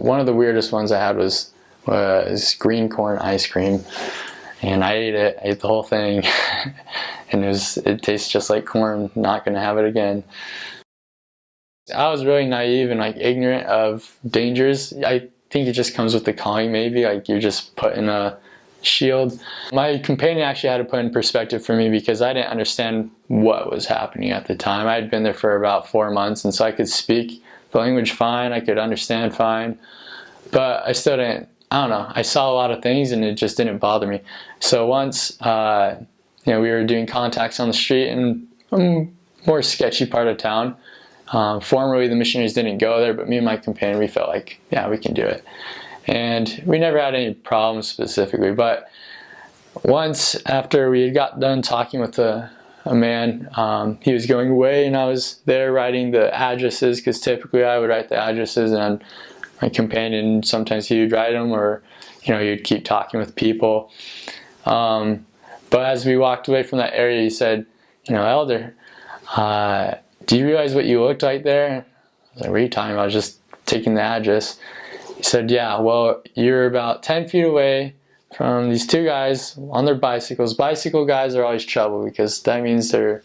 one of the weirdest ones I had was green corn ice cream, and I ate the whole thing, and it tastes just like corn. Not gonna have it again. I was really naive and like ignorant of dangers. I think it just comes with the calling, maybe, like you're just put in a shield. My companion actually had to put in perspective for me because I didn't understand what was happening at the time. I had been there for about 4 months, and so I could speak the language fine, I could understand fine, but I still didn't, I don't know, I saw a lot of things and it just didn't bother me. So once we were doing contacts on the street in a more sketchy part of town. Formerly the missionaries didn't go there, but me and my companion, we felt like, yeah, we can do it. And we never had any problems specifically, but once after we had got done talking with a man, he was going away and I was there writing the addresses, because typically I would write the addresses and my companion, sometimes he would write them, or you'd keep talking with people. But as we walked away from that area, he said, Elder, do you realize what you looked like there? I was like, what are you talking about? I was just taking the address. He said, yeah, well, you're about 10 feet away from these two guys on their bicycles. Bicycle guys are always trouble because that means they're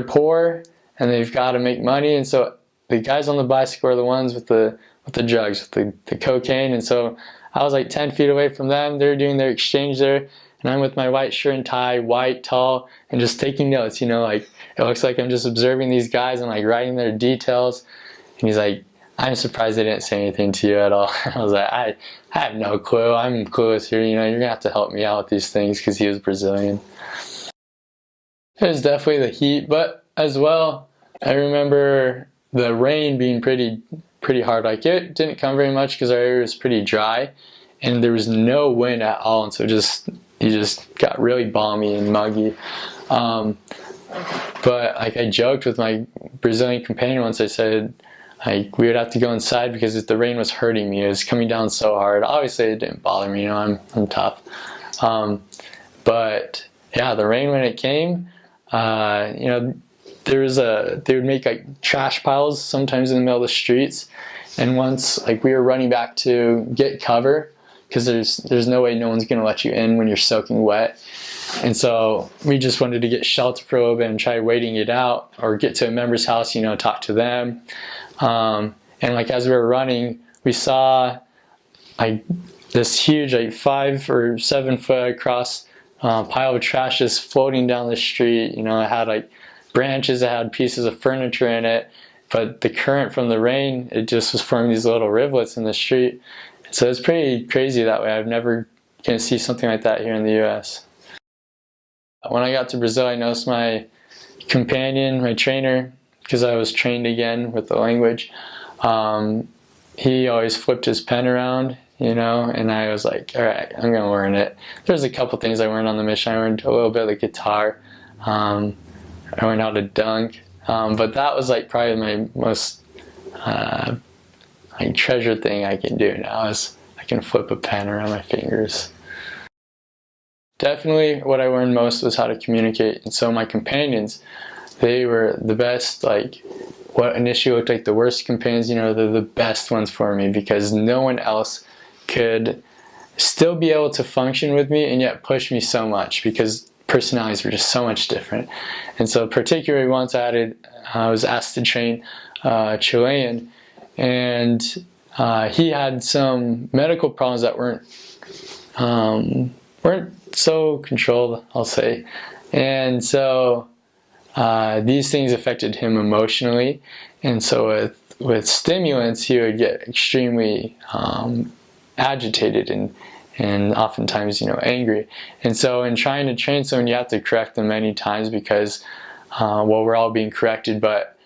poor and they've got to make money, and so the guys on the bicycle are the ones with the drugs, with the cocaine. And so I was like 10 feet away from them. They're doing their exchange there, and I'm with my white shirt and tie, white, tall, and just taking notes. Like it looks like I'm just observing these guys and like writing their details. And he's like, I'm surprised they didn't say anything to you at all. I was like, I have no clue. I'm clueless here. You're gonna have to help me out with these things, because he was Brazilian. It was definitely the heat, but as well, I remember the rain being pretty hard. Like it didn't come very much because our area was pretty dry, and there was no wind at all, and so you just got really balmy and muggy. But like I joked with my Brazilian companion once. I said, like, we would have to go inside because the rain was hurting me. It was coming down so hard. Obviously it didn't bother me, I'm tough. But yeah, the rain, when it came, they would make like trash piles sometimes in the middle of the streets. And once, like, we were running back to get cover, because there's no way no one's gonna let you in when you're soaking wet. And so we just wanted to get shelter for a little bit and try waiting it out, or get to a member's house, talk to them. And like as we were running, we saw like this huge, like 5 or 7 foot across pile of trash just floating down the street. It had like branches, it had pieces of furniture in it, but the current from the rain, it just was forming these little rivulets in the street. So it's pretty crazy that way. I've never gonna see something like that here in the US. When I got to Brazil, I noticed my companion, my trainer, because I was trained again with the language, he always flipped his pen around, and I was like, all right, I'm gonna learn it. There's a couple things I learned on the mission. I learned a little bit of the guitar. I learned how to dunk, but that was like probably my most treasured thing I can do now, is I can flip a pen around my fingers. Definitely what I learned most was how to communicate. And so my companions, they were the best. Like what initially looked like the worst companions, they're the best ones for me, because no one else could still be able to function with me and yet push me so much, because personalities were just so much different. And so particularly once I was asked to train Chilean, and he had some medical problems that weren't so controlled, I'll say. And so these things affected him emotionally, and so with stimulants he would get extremely agitated and oftentimes angry. And so in trying to train someone, you have to correct them many times, because we're all being corrected, but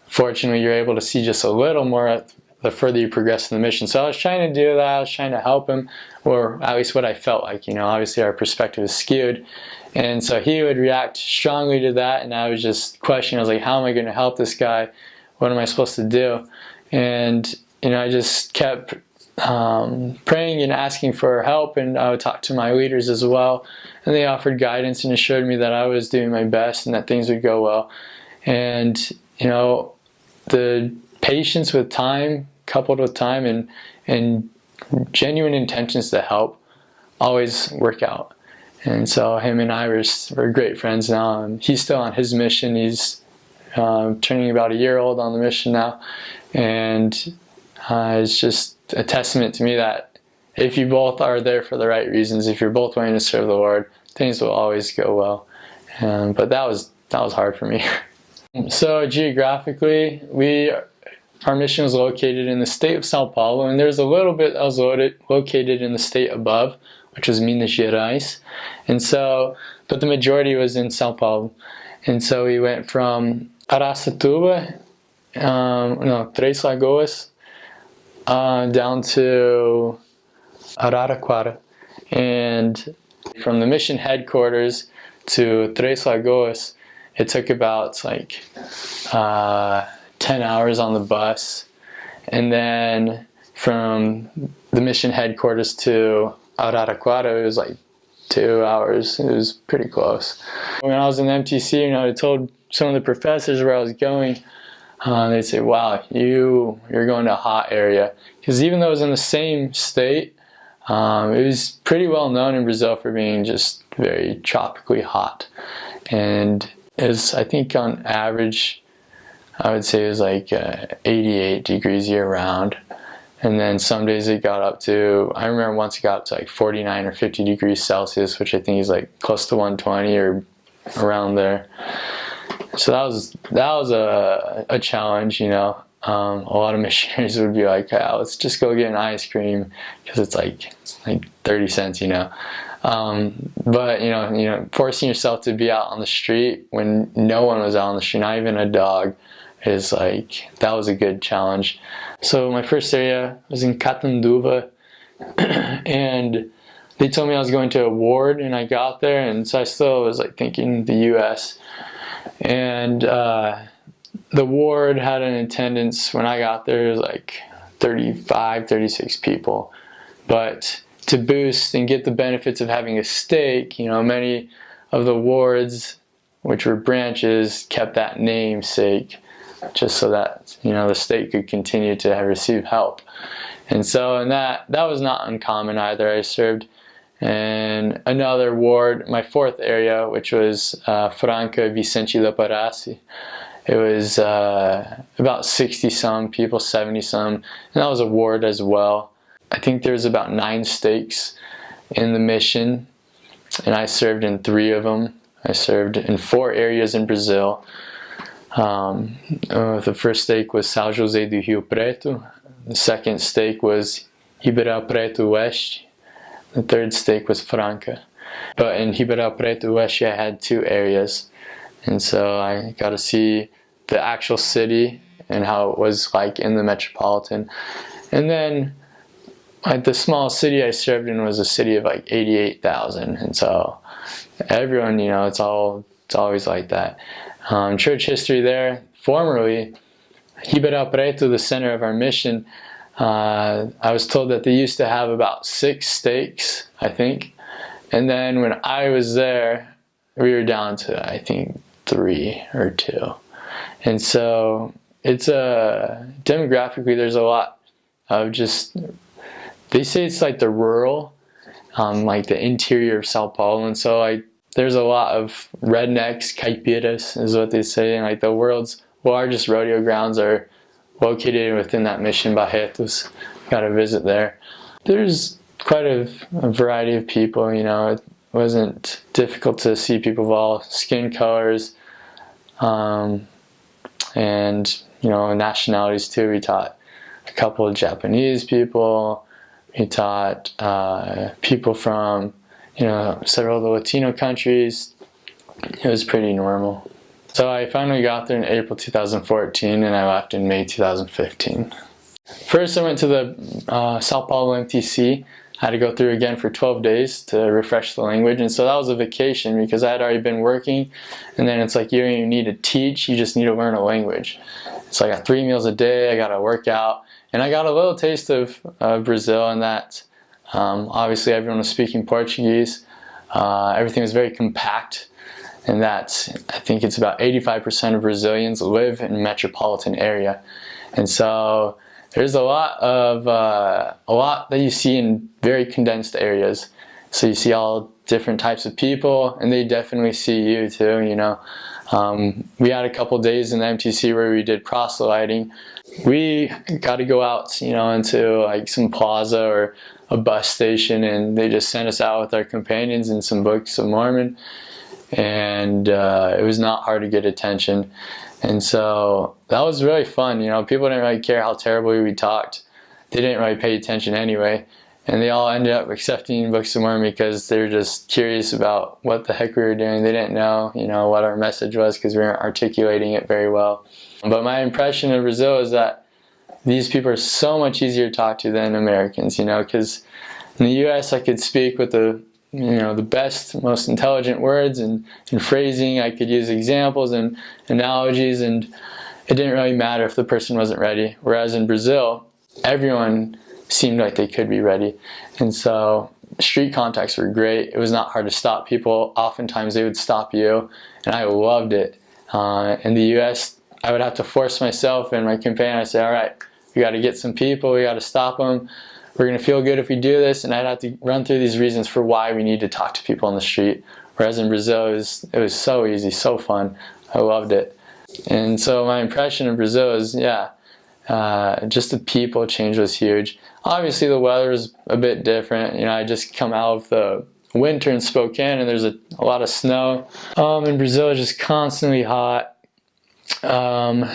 fortunately you're able to see just a little more the further you progress in the mission. So I was trying to do that. I was trying to help him, or at least what I felt like. Obviously our perspective is skewed, and so he would react strongly to that, and I was just questioning. I was like, how am I going to help this guy? What am I supposed to do? And I just kept praying and asking for help, and I would talk to my leaders as well, and they offered guidance and assured me that I was doing my best and that things would go well. And the patience with time, coupled with time, and genuine intentions to help always work out. And so him and I we're great friends now. He's still on his mission. He's turning about a year old on the mission now. And it's just a testament to me that if you both are there for the right reasons, if you're both willing to serve the Lord, things will always go well. But that was hard for me. So geographically, our mission was located in the state of Sao Paulo, and there's a little bit that was located in the state above, which was Minas Gerais. And so, but the majority was in Sao Paulo. And so we went from Araçatuba, Três Lagoas, down to Araraquara. And from the mission headquarters to Três Lagoas, it took about 10 hours on the bus. And then from the mission headquarters to Araraquara, it was 2 hours. It was pretty close. When I was in the MTC, I told some of the professors where I was going. They'd say, wow, you're going to a hot area. Because even though it was in the same state, it was pretty well known in Brazil for being just very tropically hot. And I think on average, I would say it was 88 degrees year round. And then some days it got up to, I remember once it got up to 49 or 50 degrees Celsius, which I think is close to 120 or around there. So that was a challenge, A lot of missionaries would be like, let's just go get an ice cream because it's like 30 cents, But forcing yourself to be out on the street when no one was out on the street, not even a dog, is that was a good challenge. So my first area was in Catanduva, and they told me I was going to a ward, and I got there, and so I still was thinking the U.S. And the ward had an attendance when I got there, it was 35, 36 people. But to boost and get the benefits of having a stake, many of the wards, which were branches, kept that namesake just so that, the stake could continue to receive help. And so, and that was not uncommon either. I served in another ward, my fourth area, which was Franca Vicente da Parasi. It was about 60 some people, 70 some, and that was a ward as well. I think there's about 9 stakes in the mission, and I served in 3 of them. I served in 4 areas in Brazil. The first stake was São José do Rio Preto. The second stake was Ribeirao Preto Oeste. The third stake was Franca. But in Ribeirao Preto Oeste, I had 2 areas. And so I got to see the actual city and how it was in the metropolitan. And then the smallest city I served in was a city of 88,000. And so everyone, it's always like that. Church history there, formerly, Ribeirao Preto, the center of our mission, I was told that they used to have about 6 stakes, I think. And then when I was there, we were down to, I think, 3 or 2. And so it's demographically, there's a lot of just, they say it's the rural, the interior of Sao Paulo. And so there's a lot of rednecks, caipiras is what they say, and the world's largest rodeo grounds are located within that mission, Barretos. Got to visit there. There's quite a variety of people, it wasn't difficult to see people of all skin colors, and nationalities too. We taught a couple of Japanese people, we taught people from several of the Latino countries. It was pretty normal. So I finally got there in April 2014, and I left in May 2015. First I went to the Sao Paulo MTC. I had to go through again for 12 days to refresh the language, and so that was a vacation because I had already been working, and then it's you don't even need to teach, you just need to learn a language. So I got 3 meals a day, I got to work out, and I got a little taste of Brazil in that obviously everyone was speaking Portuguese. Everything was very compact, and I think it's about 85% of Brazilians live in a metropolitan area. And so there's a lot that you see in very condensed areas. So you see all different types of people, and they definitely see you too, you know. We had a couple days in the MTC where we did proselyting. We got to go out, you know, into like some plaza or a bus station, and they just sent us out with our companions and some books of Mormon, and it was not hard to get attention. And so that was really fun, you know. People didn't really care how terribly we talked. They didn't really pay attention anyway. And they all ended up accepting Books of Mormon because they were just curious about what the heck we were doing. They didn't know, you know, what our message was because we weren't articulating it very well. But my impression of Brazil is that these people are so much easier to talk to than Americans, you know, because in the U.S. I could speak with the best, most intelligent words and phrasing. I could use examples and analogies, and it didn't really matter if the person wasn't ready. Whereas in Brazil, everyone seemed like they could be ready. And so street contacts were great. It was not hard to stop people. Oftentimes they would stop you, and I loved it. In the US, I would have to force myself and my companion. I'd say, all right, we got to get some people, we got to stop them. We're going to feel good if we do this. And I'd have to run through these reasons for why we need to talk to people on the street. Whereas in Brazil, it was so easy, so fun. I loved it. And so my impression of Brazil is, just the people change was huge. Obviously the weather is a bit different. You know, I just come out of the winter in Spokane and there's a lot of snow. In Brazil it's just constantly hot. I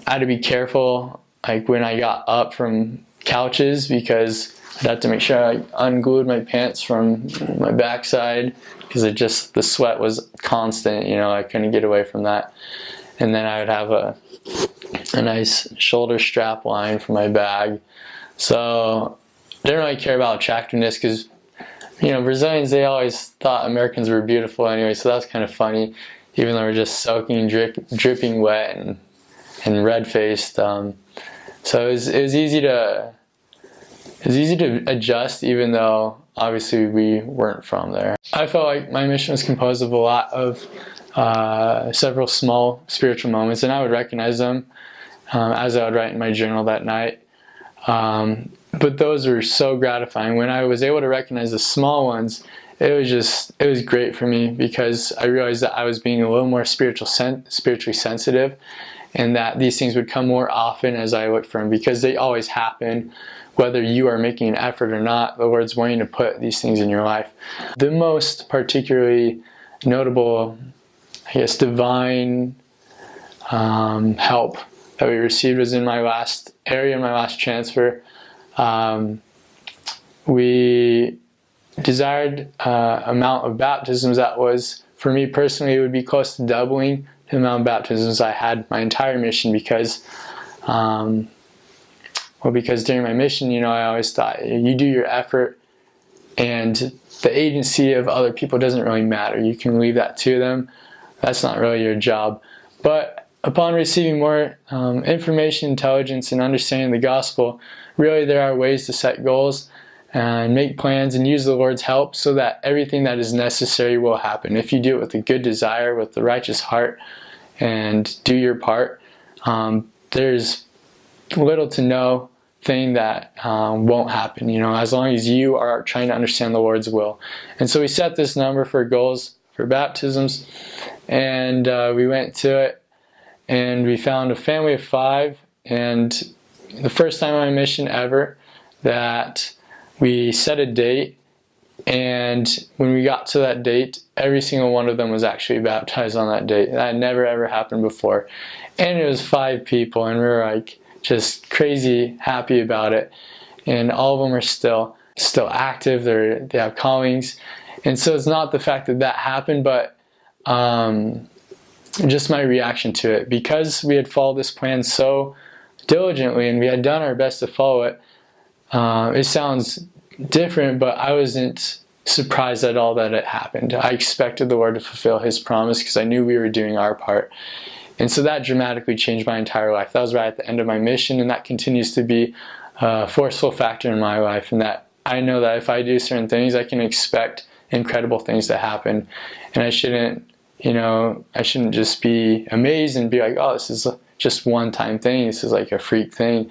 had to be careful like when I got up from couches because I'd have to make sure I unglued my pants from my backside because the sweat was constant, you know, I couldn't get away from that. And then I would have a nice shoulder strap line for my bag. So I didn't really care about attractiveness because, you know, Brazilians, they always thought Americans were beautiful anyway, so that's kind of funny, even though we're just soaking, dripping wet and red-faced. So it was easy to adjust, even though obviously we weren't from there. I felt like my mission was composed of a lot of several small spiritual moments, and I would recognize them as I would write in my journal that night. But those were so gratifying. When I was able to recognize the small ones, it was great for me because I realized that I was being a little more spiritually sensitive, and that these things would come more often as I looked for them, because they always happen. Whether you are making an effort or not, the Lord's wanting to put these things in your life. The most particularly notable, I guess, divine help that we received was in my last transfer. We desired amount of baptisms that was, for me personally, it would be close to doubling the amount of baptisms I had my entire mission, because because during my mission, you know, I always thought you do your effort and the agency of other people doesn't really matter. You can leave that to them. That's not really your job. But upon receiving more information, intelligence, and understanding the gospel, really there are ways to set goals and make plans and use the Lord's help so that everything that is necessary will happen. If you do it with a good desire, with the righteous heart, and do your part, there's little to no thing that won't happen, you know, as long as you are trying to understand the Lord's will. And so we set this number for goals for baptisms, and we went to it, and we found a family of 5, and the first time on a mission ever that we set a date, and when we got to that date, every single one of them was actually baptized on that date. That had never ever happened before, and it was 5 people, and we were like just crazy happy about it. And all of them are still active. They have callings, and so it's not the fact that that happened, but just my reaction to it, because we had followed this plan so diligently and we had done our best to follow it. It sounds different, but I wasn't surprised at all that it happened. I expected the Lord to fulfill His promise because I knew we were doing our part. And so that dramatically changed my entire life. That was right at the end of my mission, and that continues to be a forceful factor in my life, and that I know that if I do certain things, I can expect incredible things to happen. And I shouldn't just be amazed and be like, oh, this is just one-time thing. This is like a freak thing.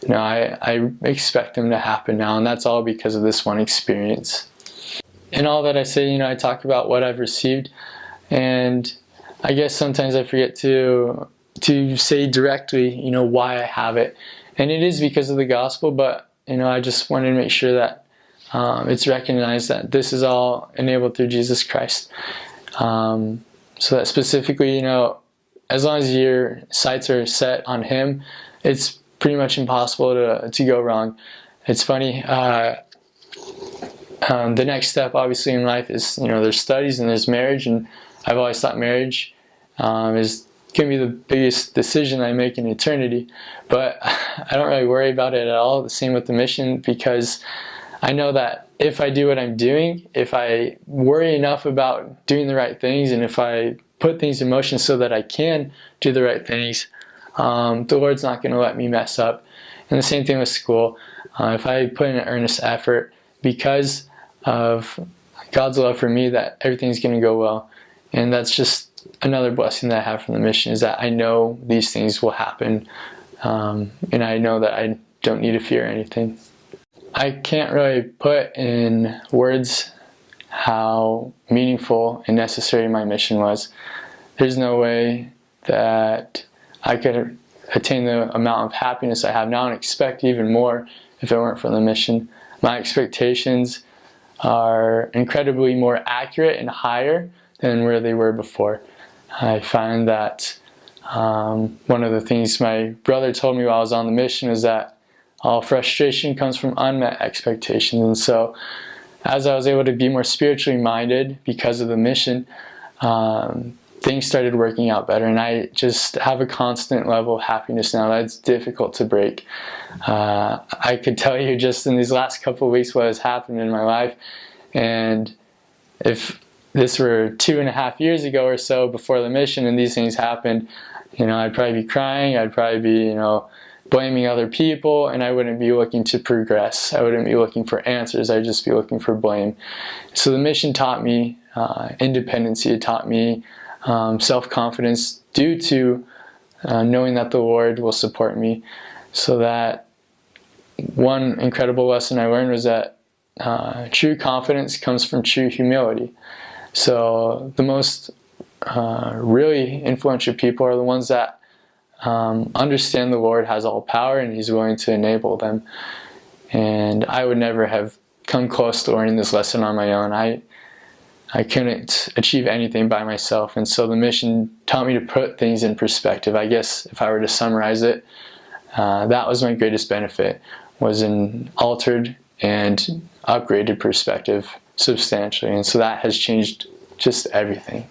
I expect them to happen now, and that's all because of this one experience. In all that I say, I talk about what I've received, and I guess sometimes I forget to say directly, why I have it. And it is because of the gospel, but, I just wanted to make sure that it's recognized that this is all enabled through Jesus Christ. So that specifically, as long as your sights are set on Him, it's pretty much impossible to go wrong. It's funny, the next step obviously in life is, there's studies and there's marriage, and I've always thought marriage is going to be the biggest decision I make in eternity, but I don't really worry about it at all. The same with the mission, because I know that if I do what I'm doing, if I worry enough about doing the right things, and if I put things in motion so that I can do the right things, the Lord's not going to let me mess up. And the same thing with school. If I put in an earnest effort because of God's love for me, that everything's going to go well. And that's just another blessing that I have from the mission, is that I know these things will happen, and I know that I don't need to fear anything. I can't really put in words how meaningful and necessary my mission was. There's no way that I could attain the amount of happiness I have now and expect even more if it weren't for the mission. My expectations are incredibly more accurate and higher than where they were before. I find that one of the things my brother told me while I was on the mission is that all frustration comes from unmet expectations. And so as I was able to be more spiritually minded because of the mission, things started working out better, and I just have a constant level of happiness now that's difficult to break. I could tell you just in these last couple of weeks what has happened in my life, and if this were 2.5 years ago or so before the mission and these things happened, I'd probably be crying, I'd probably be, blaming other people, and I wouldn't be looking to progress. I wouldn't be looking for answers, I'd just be looking for blame. So the mission taught me independency. It taught me self-confidence due to knowing that the Lord will support me. So that one incredible lesson I learned was that true confidence comes from true humility. So the most really influential people are the ones that understand the Lord has all power and He's willing to enable them. And I would never have come close to learning this lesson on my own. I couldn't achieve anything by myself, and so the mission taught me to put things in perspective. I guess if I were to summarize it, that was my greatest benefit, was an altered and upgraded perspective substantially, and so that has changed just everything.